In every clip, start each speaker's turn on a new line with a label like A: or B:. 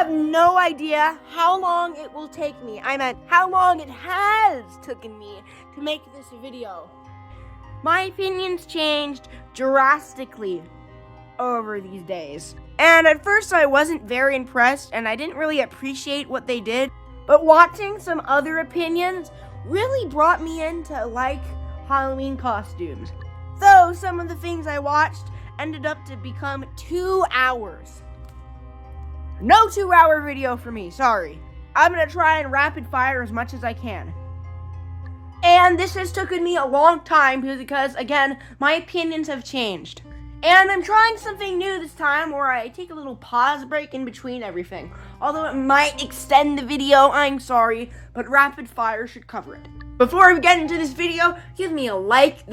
A: have no idea how long it will take me. I meant how long it has taken me to make this video. My opinions changed drastically over these days. And at first I wasn't very impressed and I didn't really appreciate what they did. But watching some other opinions really brought me in to like Halloween costumes. Though some of the things I watched ended up to become 2 hours. No 2-hour video for me, sorry. I'm gonna try and rapid fire as much as I can. And this has taken me a long time because again, my opinions have changed. And I'm trying something new this time where I take a little pause break in between everything. Although it might extend the video, I'm sorry, but rapid fire should cover it. Before we get into this video, give me a like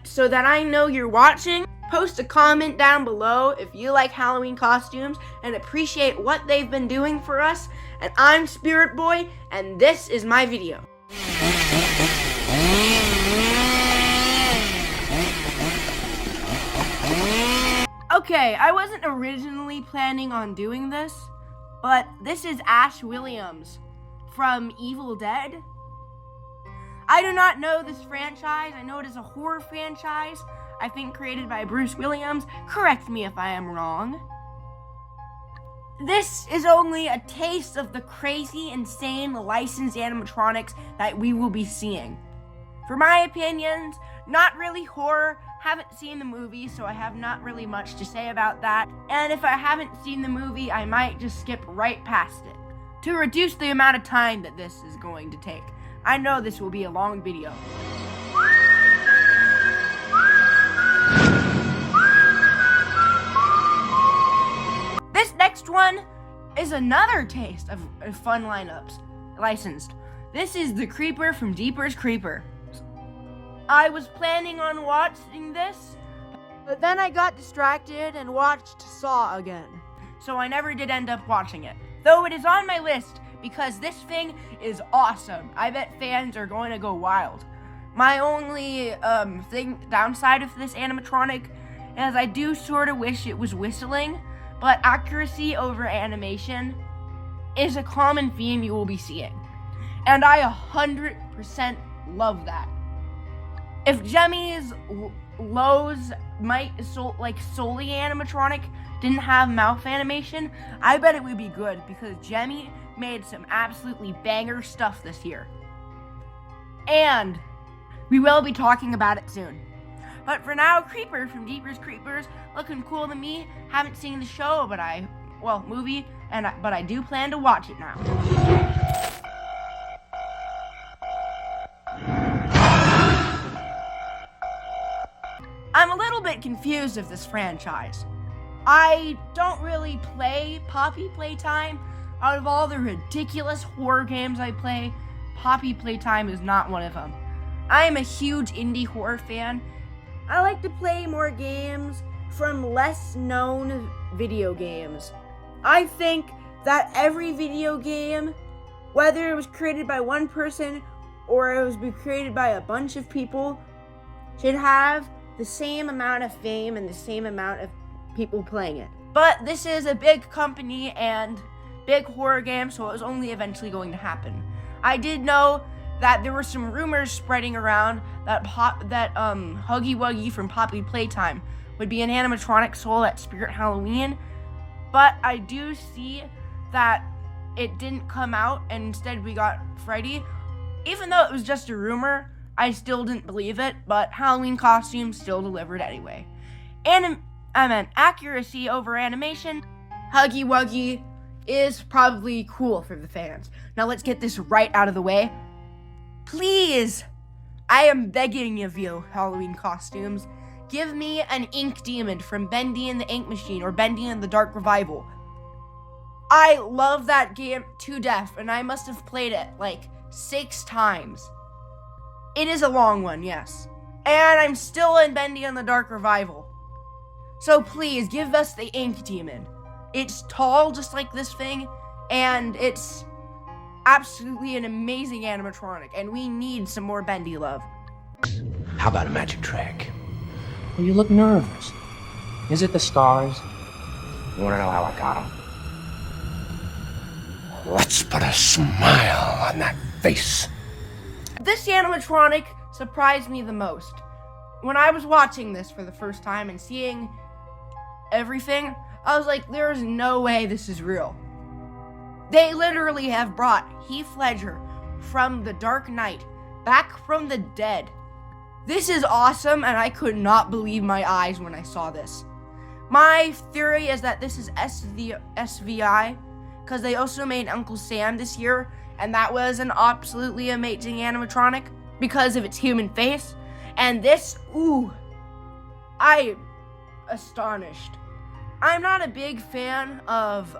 A: so that I know you're watching. Post a comment down below if you like Halloween costumes and appreciate what they've been doing for us. And I'm Spirit Boy, and this is my video. Okay, I wasn't originally planning on doing this, but this is Ash Williams from Evil Dead. I do not know this franchise. I know it is a horror franchise, I think created by Bruce Williams. Correct me if I am wrong. This is only a taste of the crazy, insane, licensed animatronics that we will be seeing. For my opinions, not really horror. Haven't seen the movie, so I have not really much to say about that. And if I haven't seen the movie, I might just skip right past it to reduce the amount of time that this is going to take. I know this will be a long video. This next one is another taste of fun lineups, licensed. This is the Creeper from Jeepers Creepers. I was planning on watching this, but then I got distracted and watched Saw again. So I never did end up watching it. Though it is on my list because this thing is awesome. I bet fans are going to go wild. My only downside of this animatronic is I do sort of wish it was whistling, but accuracy over animation is a common theme you will be seeing. And I 100% love that. If Jemmy's Lowe's solely animatronic didn't have mouth animation, I bet it would be good because Jemmy made some absolutely banger stuff this year. And we will be talking about it soon. But for now, Creeper from Jeepers Creepers, looking cool to me. Haven't seen the show, but movie, but I do plan to watch it now. I'm a little bit confused of this franchise. I don't really play Poppy Playtime. Out of all the ridiculous horror games I play, Poppy Playtime is not one of them. I am a huge indie horror fan. I like to play more games from less known video games. I think that every video game, whether it was created by one person or it was created by a bunch of people, should have the same amount of fame and the same amount of people playing it. But this is a big company and big horror game, so it was only eventually going to happen. I did know that there were some rumors spreading around that Huggy Wuggy from Poppy Playtime would be an animatronic soul at Spirit Halloween, but I do see that it didn't come out and instead we got Freddy. Even though it was just a rumor, I still didn't believe it, but Halloween costumes still delivered anyway. Accuracy over animation. Huggy Wuggy is probably cool for the fans. Now let's get this right out of the way. Please, I am begging of you, Halloween costumes, give me an ink demon from Bendy and the Ink Machine or Bendy and the Dark Revival. I love that game to death, and I must have played it like 6 times. It is a long one, yes. And I'm still in Bendy and the Dark Revival. So please, give us the Ink Demon. It's tall, just like this thing, and it's absolutely an amazing animatronic, and we need some more Bendy love.
B: How about a magic trick?
C: Well, you look nervous. Is it the scars?
B: You wanna know how I got them? Let's put a smile on that face.
A: This animatronic surprised me the most. When I was watching this for the first time and seeing everything, I was like, there is no way this is real. They literally have brought Heath Ledger from the Dark Knight back from the dead. This is awesome, and I could not believe my eyes when I saw this. My theory is that this is SVI, because they also made Uncle Sam this year, and that was an absolutely amazing animatronic because of its human face. And this, I astonished. I'm not a big fan of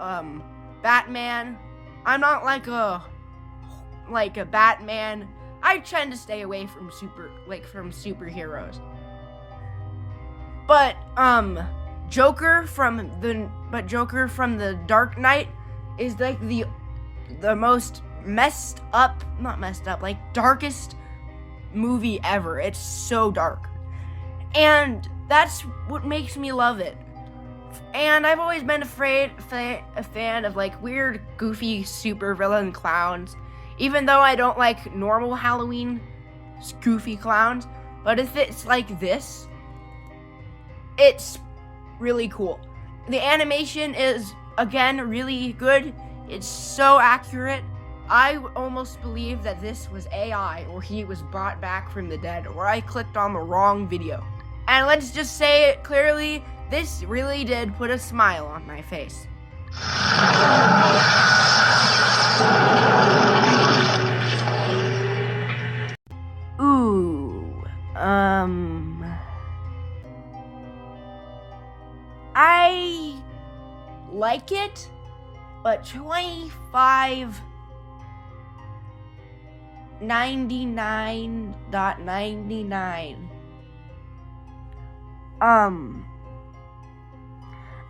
A: Batman. I'm not like a Batman. I tend to stay away from superheroes. But Joker from the Dark Knight is like the most darkest movie ever. It's so dark. And that's what makes me love it. And I've always been a fan of like weird, goofy, super villain clowns. Even though I don't like normal Halloween goofy clowns. But if it's like this, it's really cool. The animation is, again, really good. It's so accurate. I almost believe that this was AI, or he was brought back from the dead, or I clicked on the wrong video. And let's just say it clearly, this really did put a smile on my face. I like it, but $25.99.99.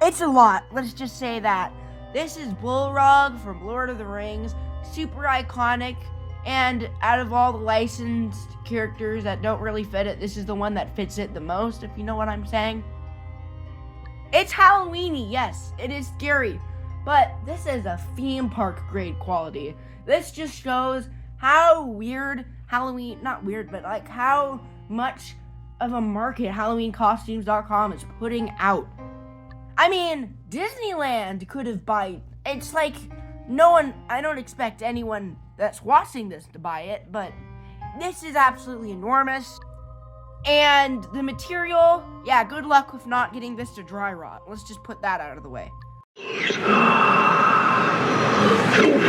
A: It's a lot. Let's just say that. This is Bullrug from Lord of the Rings, super iconic, and out of all the licensed characters that don't really fit it, this is the one that fits it the most, if you know what I'm saying. It's Halloweeny, yes, it is scary, but this is a theme park grade quality. This just shows how weird like how much of a market HalloweenCostumes.com is putting out. I mean, Disneyland could have bought. It's like I don't expect anyone that's watching this to buy it, but this is absolutely enormous. And the material, yeah, good luck with not getting this to dry rot. Let's just put that out of the way.
D: The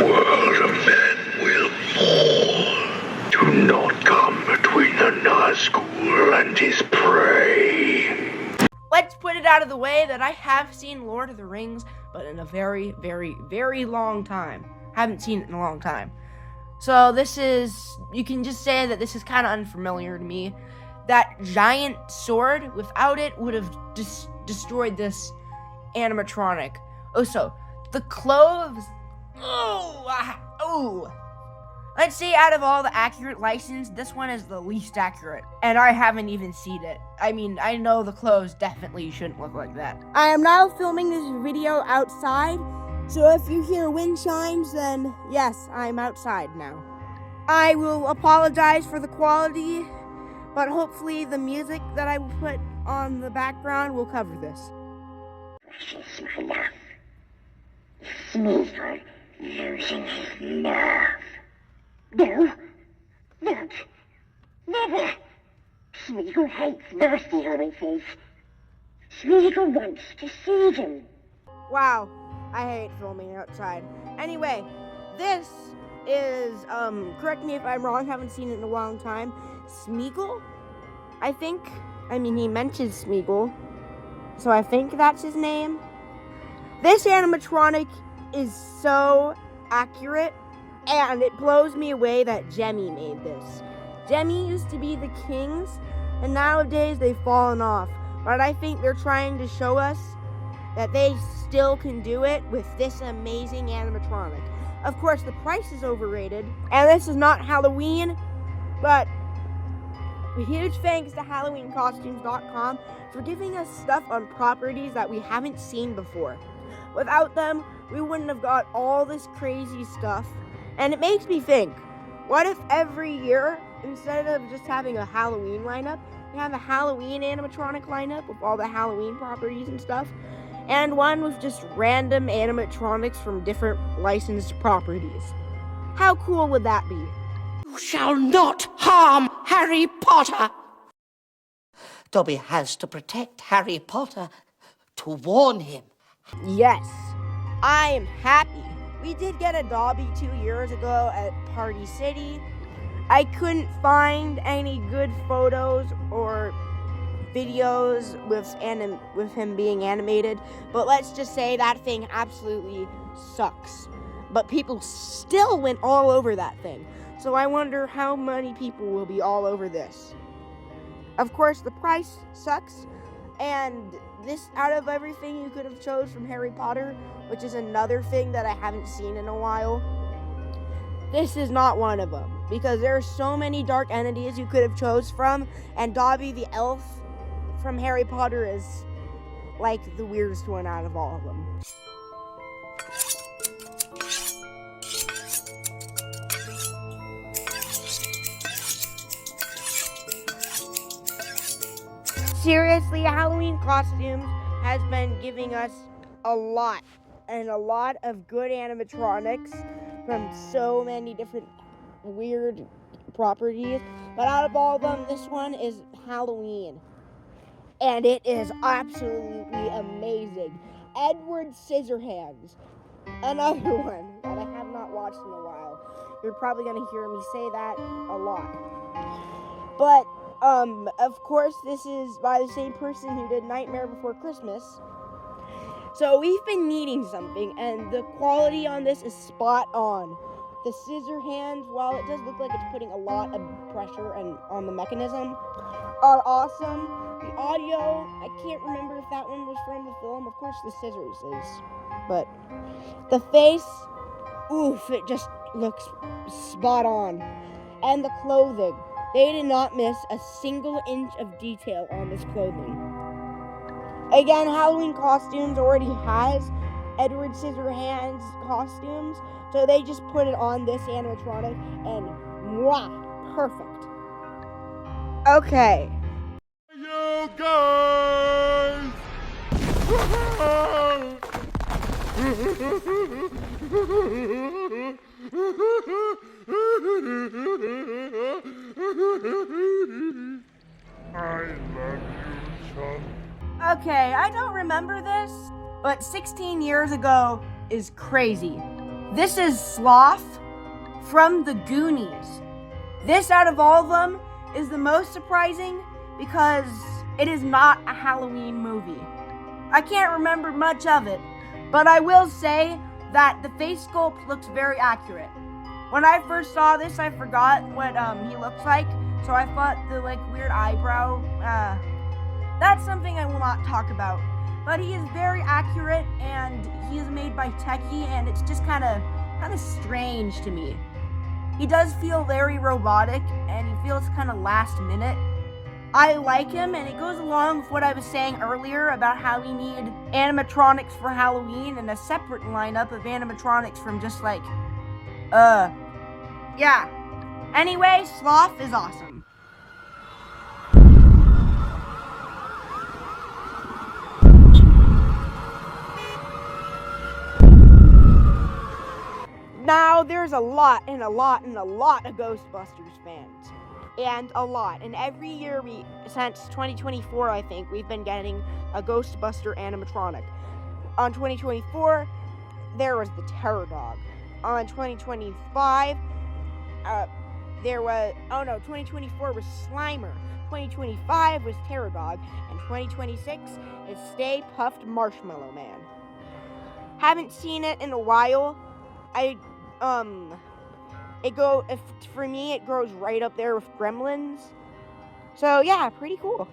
D: world of men will fall. Do not come between the Nazgul and his prey.
A: Let's put it out of the way that I have seen Lord of the Rings, but in a very, very, very long time. Haven't seen it in a long time. So you can just say that this is kind of unfamiliar to me. That giant sword, without it, would have destroyed this animatronic. Also, the clothes. Let's say out of all the accurate license, this one is the least accurate. And I haven't even seen it. I mean, I know the clothes definitely shouldn't look like that. I am now filming this video outside. So if you hear wind chimes, then yes, I'm outside now. I will apologize for the quality, but hopefully the music that I will put on the background will cover this.
D: This is my love. Smeagol losing his nerve. No, not. Never. Smeagol hates nasty horses. Smeagol wants to see them.
A: Wow, I hate filming outside. Anyway, this is, correct me if I'm wrong, haven't seen it in a long time. Smeagol? He mentions Smeagol, so I think that's his name. This animatronic is so accurate, and it blows me away that Jemmy made this. Jemmy used to be the kings, and nowadays they've fallen off. But I think they're trying to show us that they still can do it with this amazing animatronic. Of course, the price is overrated, and this is not Halloween, but a huge thanks to HalloweenCostumes.com for giving us stuff on properties that we haven't seen before. Without them, we wouldn't have got all this crazy stuff. And it makes me think, what if every year, instead of just having a Halloween lineup, we have a Halloween animatronic lineup with all the Halloween properties and stuff, and one with just random animatronics from different licensed properties? How cool would that be?
E: You shall not harm Harry Potter. Dobby has to protect Harry Potter, to warn him.
A: Yes, I am happy. We did get a Dobby 2 years ago at Party City. I couldn't find any good photos or videos with him being animated, but let's just say that thing absolutely sucks. But people still went all over that thing, so I wonder how many people will be all over this. Of course, the price sucks, and this, out of everything you could have chose from Harry Potter, which is another thing that I haven't seen in a while, this is not one of them, because there are so many dark entities you could have chose from, and Dobby the elf from Harry Potter is like the weirdest one out of all of them. Seriously, Halloween costumes has been giving us a lot of good animatronics from so many different weird properties. But out of all of them, this one is Halloween. And it is absolutely amazing. Edward Scissorhands, another one that I have not watched in a while. You're probably going to hear me say that a lot. But of course, this is by the same person who did Nightmare Before Christmas. So we've been needing something, and the quality on this is spot on. The scissor hands, while it does look like it's putting a lot of pressure on the mechanism, are awesome. The audio, I can't remember if that one was from the film. Of course, the scissors is. But the face, oof, it just looks spot on. And the clothing. They did not miss a single inch of detail on this clothing. Again, Halloween Costumes already has Edward Scissorhands costumes, so they just put it on this animatronic, and mwah, perfect. Okay.
B: You guys! I love you, Sean.
A: Okay, I don't remember this, but 16 years ago is crazy. This is Sloth from the Goonies. This, out of all of them, is the most surprising because it is not a Halloween movie. I can't remember much of it, but I will say that the face sculpt looks very accurate. When I first saw this, I forgot what he looks like, so I thought the weird eyebrow, that's something I will not talk about. But he is very accurate, and he is made by Techie, and it's just kind of strange to me. He does feel very robotic, and he feels kind of last minute. I like him, and it goes along with what I was saying earlier about how we need animatronics for Halloween and a separate lineup of animatronics from just yeah. Anyway, Sloth is awesome. Now, there's a lot of Ghostbusters fans. And every year since 2024, I think, we've been getting a Ghostbuster animatronic. On 2024, there was the Terror Dog. On 2025, 2024 was Slimer. 2025 was Terror Dog. And 2026 is Stay Puft Marshmallow Man. Haven't seen it in a while. For me, it goes right up there with Gremlins. So yeah, pretty cool.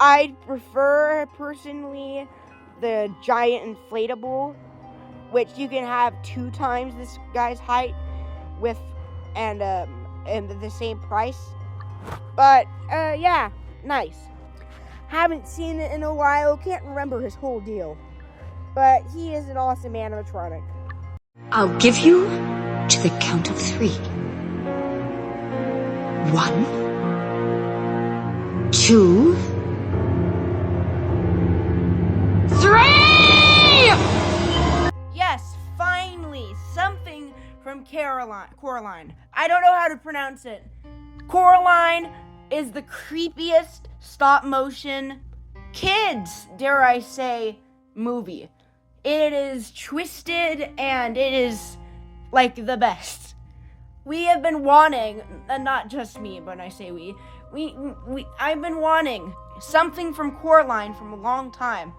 A: I'd prefer, personally, the giant inflatable, which you can have 2 times this guy's height and the same price. But yeah, nice. Haven't seen it in a while, can't remember his whole deal. but he is an awesome animatronic.
F: I'll give you to the count of 3. 1, 2, 3!
A: Yes, finally, something from Coraline. I don't know how to pronounce it. Coraline is the creepiest stop motion kids, dare I say, movie. It is twisted and it is like the best. We have been wanting, and not just me, but I say I've been wanting something from Coraline from a long time.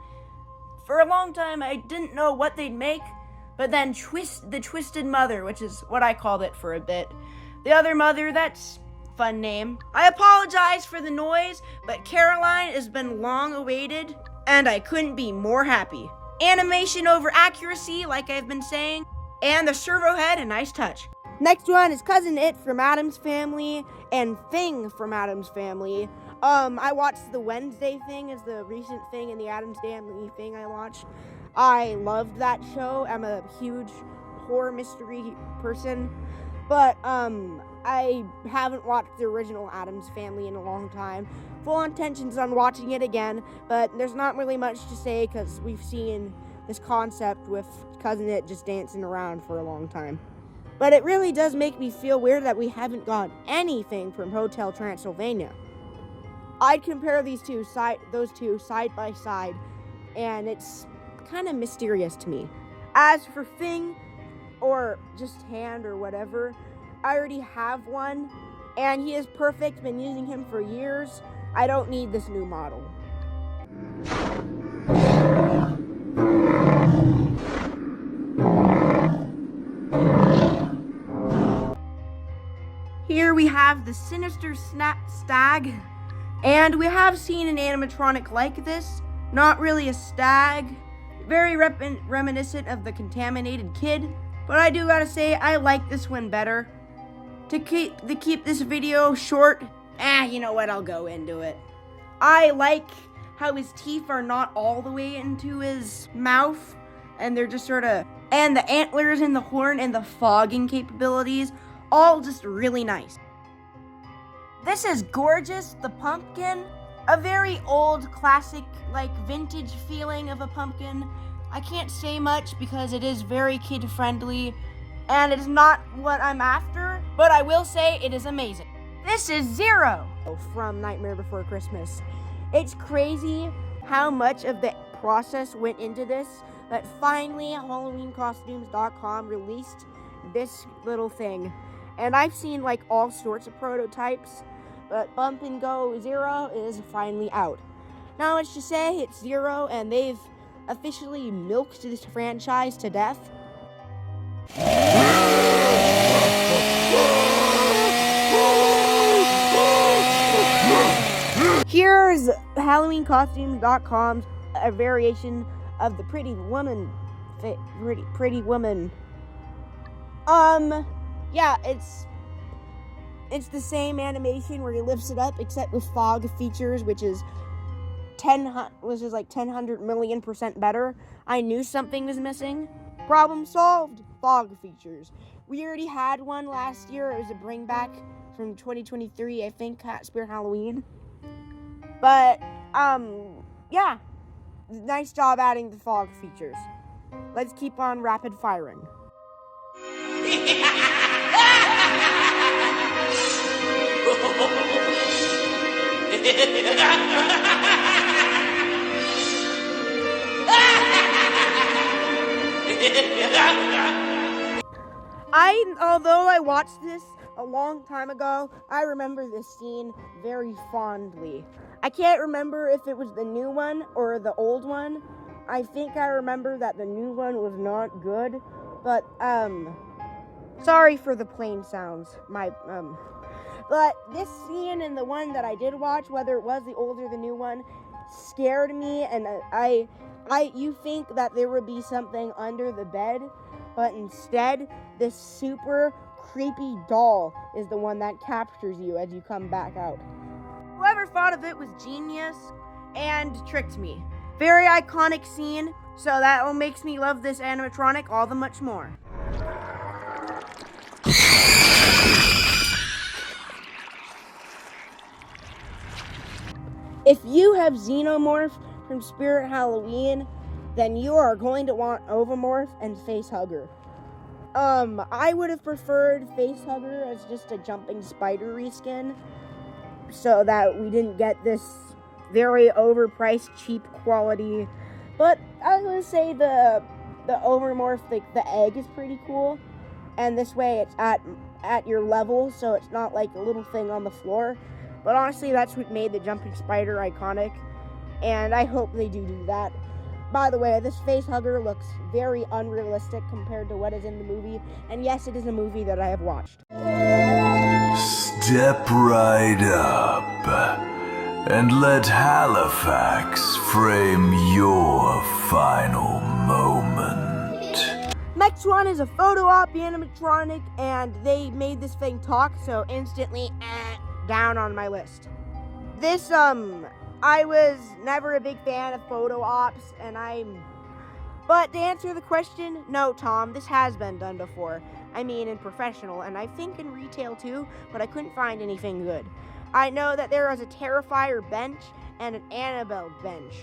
A: For a long time, I didn't know what they'd make, but then the Twisted Mother, which is what I called it for a bit. The other mother, that's fun name. I apologize for the noise, but Caroline has been long awaited, and I couldn't be more happy. Animation over accuracy, like I've been saying, and the servo head, a nice touch. Next one is Cousin It from Addams Family and Thing from Addams Family. I watched the Wednesday Thing as the recent thing in the Addams Family thing I watched. I loved that show. I'm a huge horror mystery person, but I haven't watched the original Addams Family in a long time. Full intentions on watching it again, but there's not really much to say because we've seen this concept with Cousin It just dancing around for a long time. But it really does make me feel weird that we haven't got anything from Hotel Transylvania. I'd compare those two side by side, and it's kind of mysterious to me. As for Thing, or just Hand or whatever, I already have one, and he is perfect. Been using him for years. I don't need this new model. Here we have the Sinister Stag, and we have seen an animatronic like this. Not really a stag, very reminiscent of the Contaminated Kid, but I do gotta say I like this one better. To keep this video short, you know what, I'll go into it. I like how his teeth are not all the way into his mouth, and they're just sort of, and the antlers and the horn and the fogging capabilities, all just really nice. This is Gorgeous the Pumpkin, a very old, classic, like vintage feeling of a pumpkin. I can't say much because it is very kid-friendly, and it's not what I'm after, but I will say it is amazing. This is Zero from Nightmare Before Christmas. It's crazy how much of the process went into this, but finally HalloweenCostumes.com released this little thing. And I've seen like all sorts of prototypes, but Bump and Go Zero is finally out. Not much to say, it's Zero, and they've officially milked this franchise to death. Here's HalloweenCostumes.com's a variation of the Pretty Woman. Yeah, it's the same animation where he lifts it up, except with fog features, which is like 100 million% better. I knew something was missing. Problem solved. Fog features. We already had one last year. It was a bring back from 2023, I think, Cat Spirit Halloween. But, yeah. Nice job adding the fog features. Let's keep on rapid firing. Although I watched this a long time ago, I remember this scene very fondly. I can't remember if it was the new one or the old one. I think I remember that the new one was not good, but, sorry for the plain sounds. But this scene and the one that I did watch, whether it was the old or the new one, scared me, and you think that there would be something under the bed, but instead, this super creepy doll is the one that captures you as you come back out. Whoever thought of it was genius and tricked me. Very iconic scene. So that makes me love this animatronic all the much more. If you have Xenomorph from Spirit Halloween, then you are going to want Ovomorph and Facehugger. I would have preferred Facehugger as just a jumping spider reskin, so that we didn't get this very overpriced, cheap quality. But I was gonna say the Ovomorph, like the egg, is pretty cool, and this way it's at your level, so it's not like a little thing on the floor. But honestly, that's what made the jumping spider iconic, and I hope they do that. By the way, this Facehugger looks very unrealistic compared to what is in the movie, and yes, it is a movie that I have watched.
G: Step right up and let Halifax frame your final moment.
A: Next one is a photo op animatronic, and they made this thing talk, so instantly down on my list. This, I was never a big fan of photo ops, but to answer the question, no, Tom, this has been done before. I mean, in professional, and I think in retail too, but I couldn't find anything good. I know that there was a Terrifier bench and an Annabelle bench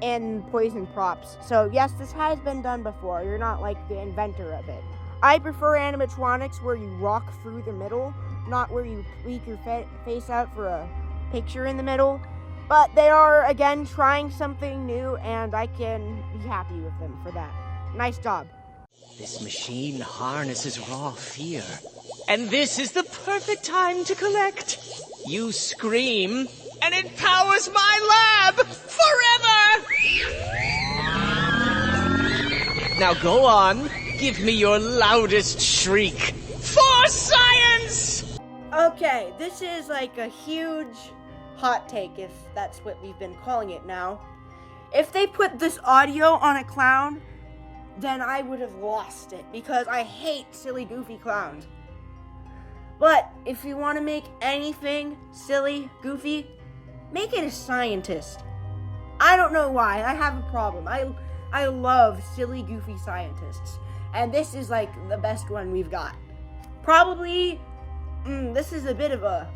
A: in Poison Props, so yes, this has been done before. You're not like the inventor of it. I prefer animatronics where you rock through the middle, not where you tweak your face out for a picture in the middle. But they are, again, trying something new, and I can be happy with them for that. Nice job.
H: This machine harnesses raw fear, and this is the perfect time to collect. You scream, and it powers my lab forever! Now go on, give me your loudest shriek for science!
A: Okay, this is like a huge hot take, if that's what we've been calling it now. If they put this audio on a clown, then I would have lost it, because I hate silly, goofy clowns. But if you want to make anything silly, goofy, make it a scientist. I don't know why, I have a problem. I love silly, goofy scientists, and this is like the best one we've got. Probably, this is a bit of a,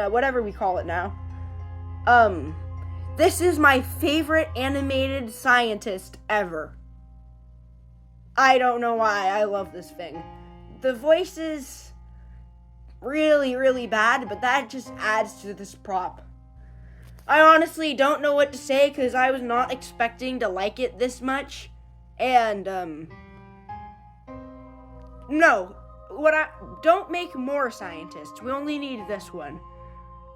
A: whatever we call it now. This is my favorite animated scientist ever. I don't know why, I love this thing. The voice is really, really bad, but that just adds to this prop. I honestly don't know what to say, because I was not expecting to like it this much, and, no. Don't make more scientists, we only need this one.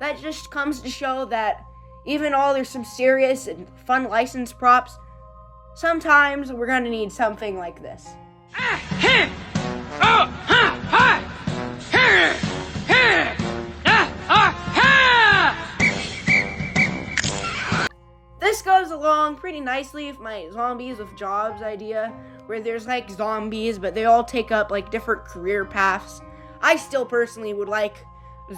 A: That just comes to show that even though there's some serious and fun license props, sometimes we're gonna need something like this. This goes along pretty nicely with my Zombies with Jobs idea, where there's like zombies, but they all take up like different career paths. I still personally would like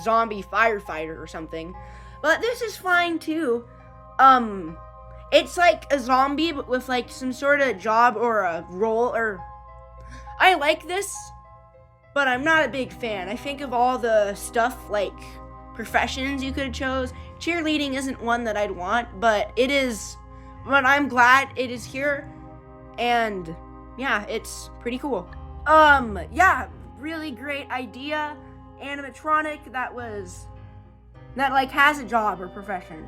A: zombie firefighter or something, but this is fine too. It's like a zombie but with like some sort of job or a role, or I like this, but I'm not a big fan. I think of all the stuff like professions you could have chose, cheerleading isn't one that I'd want, but it is, but I'm glad it is here, and yeah, it's pretty cool. Yeah, really great idea. Animatronic that like has a job or profession.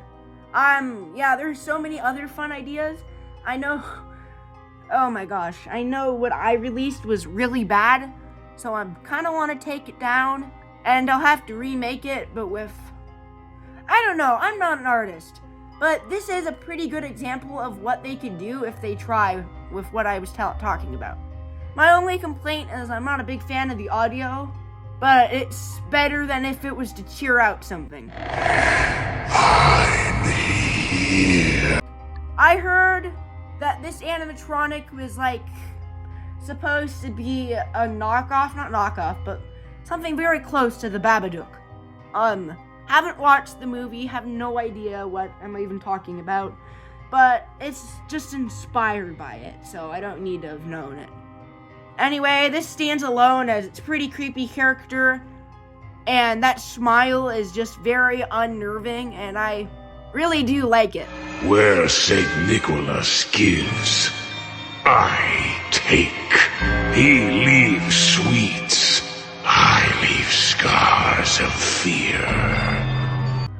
A: Yeah, there's so many other fun ideas. I know, oh my gosh, I know what I released was really bad, so I kind of want to take it down, and I'll have to remake it, but with, I don't know, I'm not an artist, but this is a pretty good example of what they could do if they try with what I was talking about. My only complaint is I'm not a big fan of the audio, but it's better than if it was to cheer out something. I heard that this animatronic was like supposed to be a knockoff, not knockoff, but something very close to the Babadook. Haven't watched the movie, have no idea what I'm even talking about, but it's just inspired by it, so I don't need to have known it. Anyway, this stands alone as it's a pretty creepy character, and that smile is just very unnerving, and I really do like it.
D: Where St. Nicholas gives, I take. He leaves sweets, I leave scars of fear.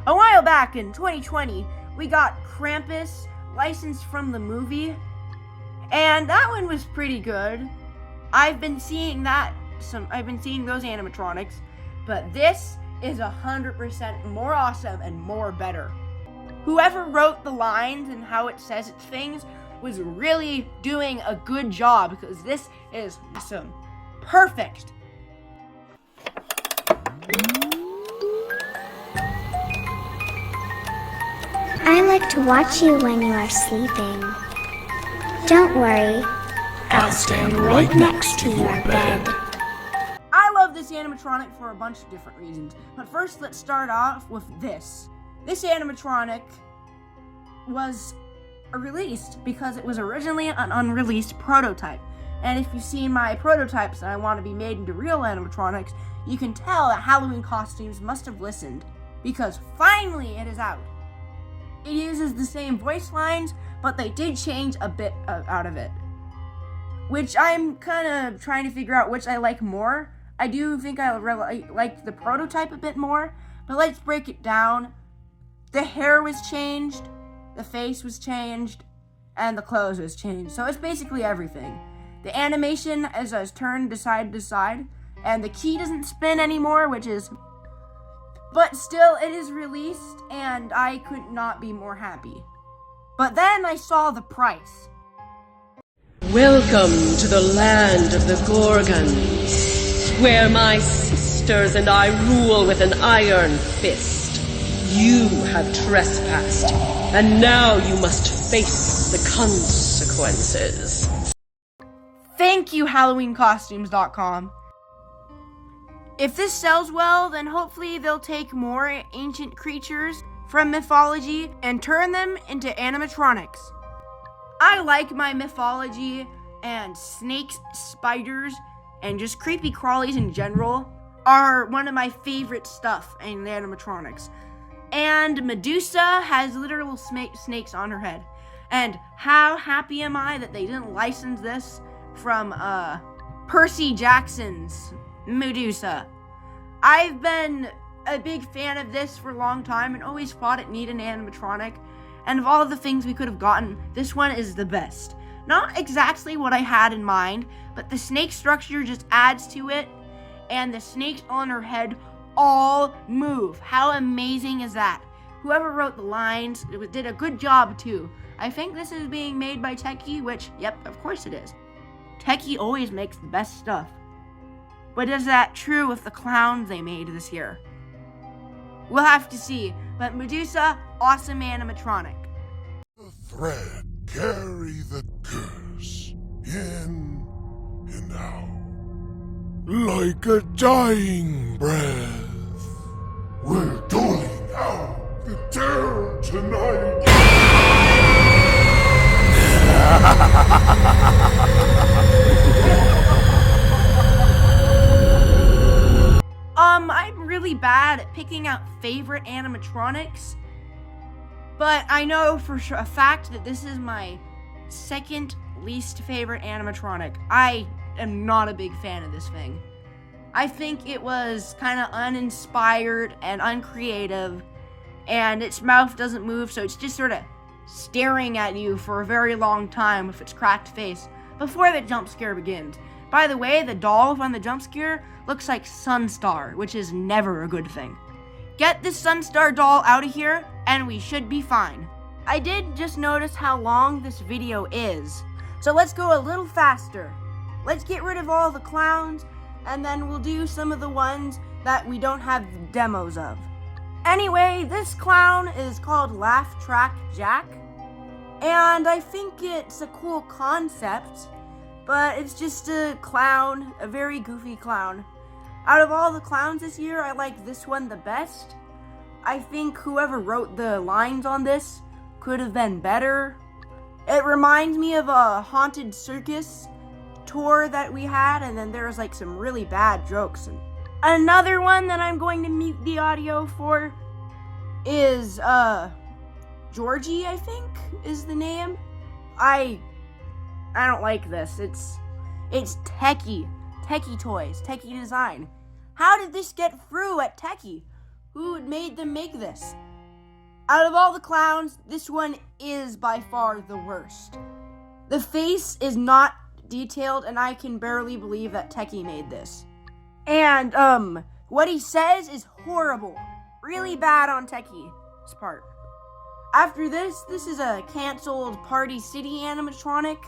A: A while back in 2020, we got Krampus licensed from the movie, and that one was pretty good. I've been seeing those animatronics, but this is 100% more awesome and more better. Whoever wrote the lines and how it says its things was really doing a good job, because this is awesome. Perfect.
I: I like to watch you when you are sleeping. Don't worry, I'll stand right next to your bed.
A: I love this animatronic for a bunch of different reasons, but first let's start off with this. This animatronic was released because it was originally an unreleased prototype. And if you've seen my prototypes and I want to be made into real animatronics, you can tell that Halloween Costumes must have listened, because finally it is out. It uses the same voice lines, but they did change a bit out of it, which I'm kind of trying to figure out which I like more. I do think I really like the prototype a bit more, but let's break it down. The hair was changed, the face was changed, and the clothes was changed. So it's basically everything. The animation is turned side to side, and the key doesn't spin anymore, but still it is released, and I could not be more happy. But then I saw the price.
J: Welcome to the land of the Gorgons, where my sisters and I rule with an iron fist. You have trespassed, and now you must face the consequences.
A: Thank you, HalloweenCostumes.com. If this sells well, then hopefully they'll take more ancient creatures from mythology and turn them into animatronics. I like my mythology, and snakes, spiders, and just creepy crawlies in general are one of my favorite stuff in the animatronics. And Medusa has literal snakes on her head. And how happy am I that they didn't license this from Percy Jackson's Medusa. I've been a big fan of this for a long time and always thought it needed an animatronic. And of all of the things we could have gotten, this one is the best. Not exactly what I had in mind, but the snake structure just adds to it, and the snakes on her head all move. How amazing is that? Whoever wrote the lines did a good job too. I think this is being made by Techie, which, yep, of course it is. Techie always makes the best stuff. But is that true with the clowns they made this year? We'll have to see, but Medusa, awesome animatronic.
B: The thread carry the curse in and out like a dying breath. We're doling out the terror tonight.
A: I'm really bad at picking out favorite animatronics, but I know for sure a fact that this is my second least favorite animatronic. I am not a big fan of this thing. I think it was kind of uninspired and uncreative, and its mouth doesn't move, so it's just sort of staring at you for a very long time with its cracked face before the jump scare begins. By the way, the doll from the jump scare looks like Sunstar, which is never a good thing. Get this Sunstar doll out of here, and we should be fine. I did just notice how long this video is, so let's go a little faster. Let's get rid of all the clowns, and then we'll do some of the ones that we don't have demos of. Anyway, this clown is called Laugh Track Jack, and I think it's a cool concept, but it's just a clown, a very goofy clown. Out of all the clowns this year, I like this one the best. I think whoever wrote the lines on this could have been better. It reminds me of a haunted circus tour that we had, and then there was like some really bad jokes. And another one that I'm going to mute the audio for is Georgie, I think is the name. I don't like this. It's techie toys, techie design. How did this get through at Techie? Who made them make this? Out of all the clowns, this one is by far the worst. The face is not detailed, and I can barely believe that Techie made this. And what he says is horrible. Really bad on Techie's part. After this is a canceled Party City animatronic,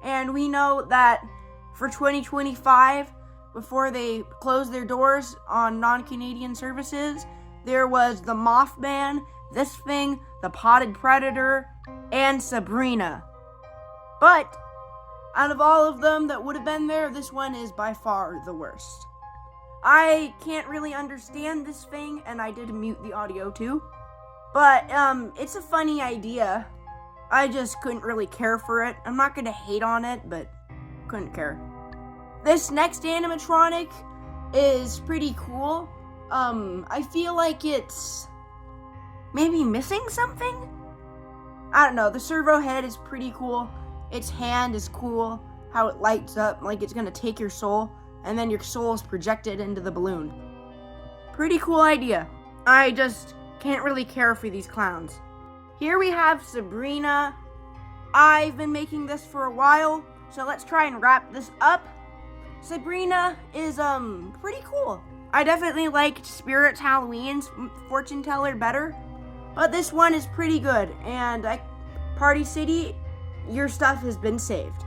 A: and we know that for 2025, before they closed their doors on non-Canadian services, there was the Mothman, this thing, the Potted Predator, and Sabrina. But out of all of them that would have been there, this one is by far the worst. I can't really understand this thing, and I did mute the audio too. But it's a funny idea. I just couldn't really care for it. I'm not gonna hate on it, but couldn't care. This next animatronic is pretty cool. I feel like it's maybe missing something? I don't know. The servo head is pretty cool. Its hand is cool. How it lights up like it's gonna take your soul, and then your soul is projected into the balloon. Pretty cool idea. I just can't really care for these clowns. Here we have Sabrina. I've been making this for a while, so let's try and wrap this up. Sabrina is pretty cool. I definitely liked Spirit's Halloween's fortune teller better, but this one is pretty good. And Party City, your stuff has been saved.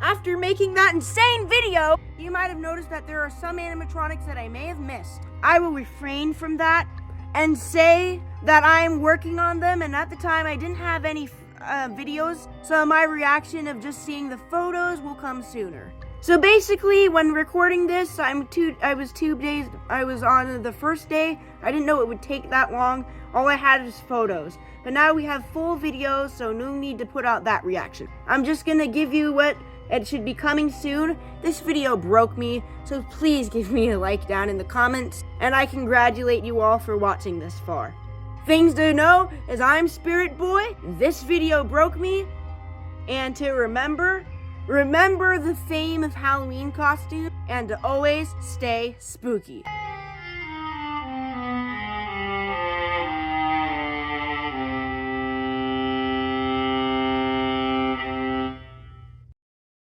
A: After making that insane video, you might have noticed that there are some animatronics that I may have missed. I will refrain from that and say that I'm working on them, and at the time I didn't have any videos, so my reaction of just seeing the photos will come sooner. So basically, when recording this, I was on the first day. I didn't know it would take that long. All I had was photos. But now we have full videos, so no need to put out that reaction. I'm just gonna give you what it should be coming soon. This video broke me, so please give me a like down in the comments, and I congratulate you all for watching this far. Things to know is I'm Spirit Boy, this video broke me, and to remember the fame of Halloween costume, and to always stay spooky.